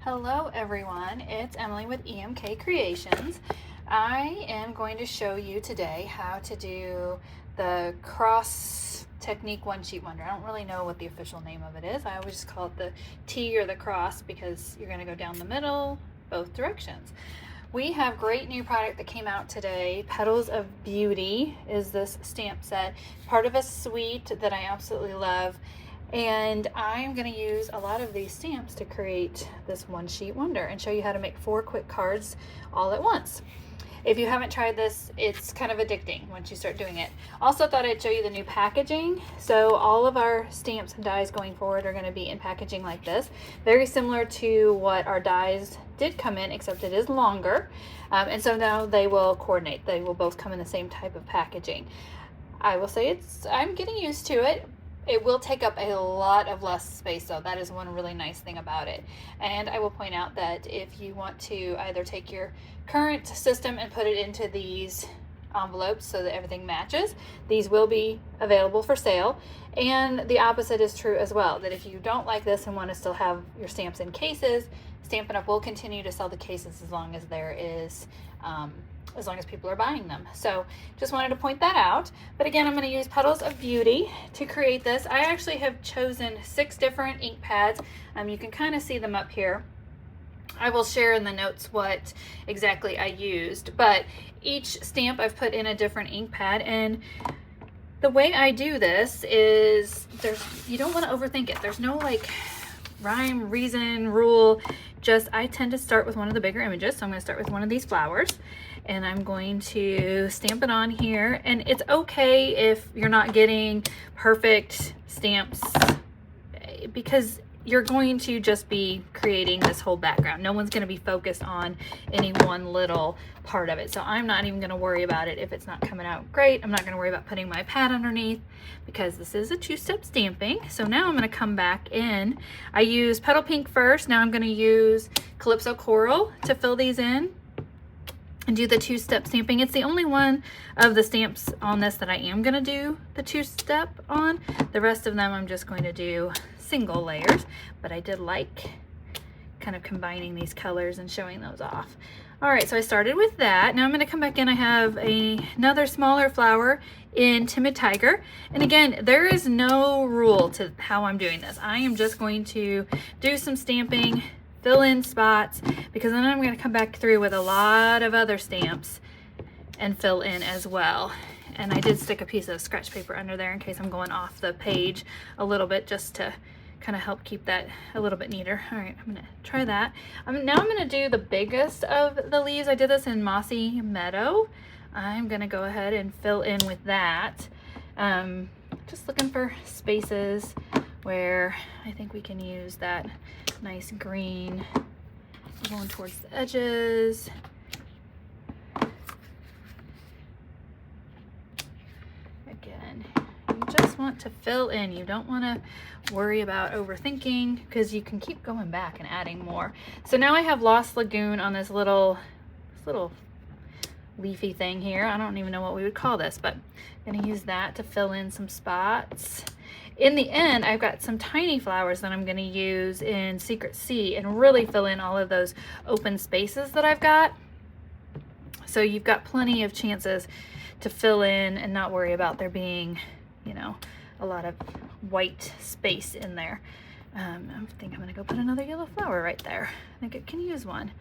Hello everyone, it's Emily with EMK Creations. I am going to show you today how to do the cross technique one sheet wonder. I don't really know what the official name of it is. I always just call it the T or the cross because you're going to go down the middle both directions. We have great new product that came out today. Petals of Beauty is this stamp set, part of a suite that I absolutely love. And I'm going to use a lot of these stamps to create this one sheet wonder and show you how to make 4 quick cards all at once. If you haven't tried this, it's kind of addicting once you start doing it. Also thought I'd show you the new packaging. So all of our stamps and dies going forward are going to be in packaging like this. Very similar to what our dies did come in, except it is longer. And so now they will coordinate. They will both come in the same type of packaging. I will say I'm getting used to it. It will take up a lot of less space though. That is one really nice thing about it. And I will point out that if you want to either take your current system and put it into these envelopes so that everything matches, these will be available for sale. And the opposite is true as well, that if you don't like this and want to still have your stamps in cases, Stampin' Up! Will continue to sell the cases as long as there is as long as people are buying them. So just wanted to point that out. But again, I'm going to use Petals of Beauty to create this. I actually have chosen 6 different ink pads. You can kind of see them up here. I will share in the notes what exactly I used, but each stamp I've put in a different ink pad, and the way I do this is you don't want to overthink it. There's no like rhyme, reason, rule. Just I tend to start with one of the bigger images. So I'm going to start with one of these flowers and I'm going to stamp it on here. And it's okay if you're not getting perfect stamps because you're going to just be creating this whole background. No one's going to be focused on any one little part of it. So I'm not even going to worry about it if it's not coming out great. I'm not going to worry about putting my pad underneath because this is a 2-step stamping. So now I'm going to come back in. I use Petal Pink first. Now I'm going to use Calypso Coral to fill these in and do the 2-step stamping. It's the only one of the stamps on this that I am going to do the 2-step on. The rest of them I'm just going to do single layers, but I did like kind of combining these colors and showing those off. All right, so I started with that. Now I'm going to come back in. I have another smaller flower in Timid Tiger. And again, there is no rule to how I'm doing this. I am just going to do some stamping, fill in spots, because then I'm going to come back through with a lot of other stamps and fill in as well. And I did stick a piece of scratch paper under there in case I'm going off the page a little bit, just to kind of help keep that a little bit neater. All right, I'm gonna try that. Now I'm gonna do the biggest of the leaves. I did this in Mossy Meadow. I'm gonna go ahead and fill in with that. Just looking for spaces where I think we can use that nice green going towards the edges. Again, you just want to fill in. You don't want to worry about overthinking because you can keep going back and adding more. So now I have Lost Lagoon on this little leafy thing here. I don't even know what we would call this, but I'm going to use that to fill in some spots. In the end, I've got some tiny flowers that I'm going to use in Secret Sea and really fill in all of those open spaces that I've got. So you've got plenty of chances to fill in and not worry about there being, you know, a lot of white space in there. I think I'm gonna go put another yellow flower right there. I think it can use one.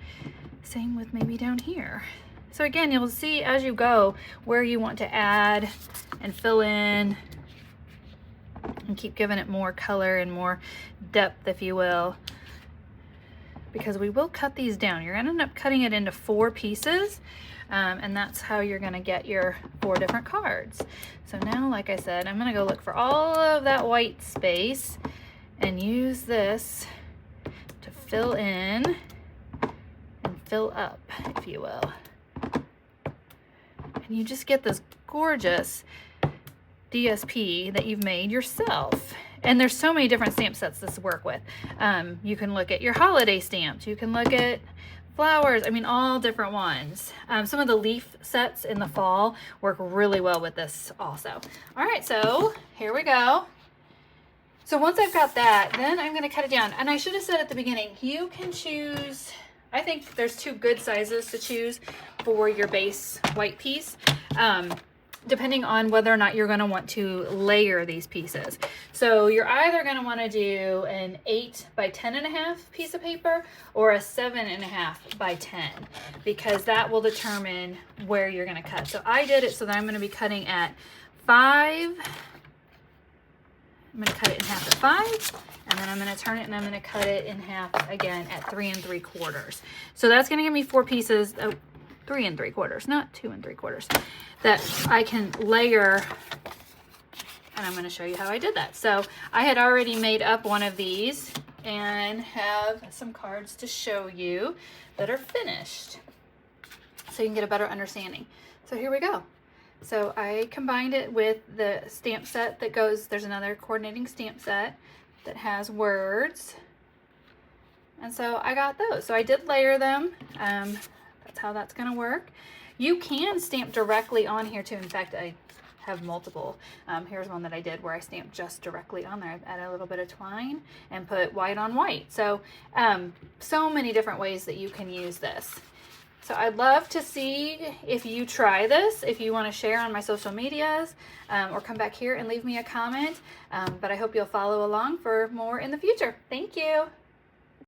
Same with maybe down here. So again, you'll see as you go where you want to add and fill in and keep giving it more color and more depth, if you will, because we will cut these down. You're gonna end up cutting it into 4 pieces. And that's how you're gonna get your 4 different cards. So now, like I said, I'm gonna go look for all of that white space and use this to fill in and fill up, if you will. And you just get this gorgeous DSP that you've made yourself. And there's so many different stamp sets this work with. You can look at your holiday stamps. You can look at flowers. I mean, all different ones. Some of the leaf sets in the fall work really well with this also. All right, so here we go. So once I've got that, then I'm going to cut it down. And I should have said at the beginning, you can choose, I think there's 2 good sizes to choose for your base white piece, depending on whether or not you're going to want to layer these pieces. So you're either going to want to do an 8 by 10.5 piece of paper or a 7.5 by 10, because that will determine where you're going to cut. So I did it so that I'm going to be cutting at 5. I'm going to cut it in half at 5, and then I'm going to turn it and I'm going to cut it in half again at 3 3/4. So that's going to give me 4 pieces, 3 3/4, not 2 3/4, that I can layer, and I'm going to show you how I did that. So I had already made up one of these and have some cards to show you that are finished, so you can get a better understanding. So here we go. So I combined it with the stamp set that goes, there's another coordinating stamp set that has words. And so I got those. So I did layer them. That's how that's going to work. You can stamp directly on here too. In fact, I have multiple. Here's one that I did where I stamped just directly on there. Add a little bit of twine and put white on white. So, so many different ways that you can use this. So I'd love to see if you try this, if you want to share on my social medias, or come back here and leave me a comment. But I hope you'll follow along for more in the future. Thank you.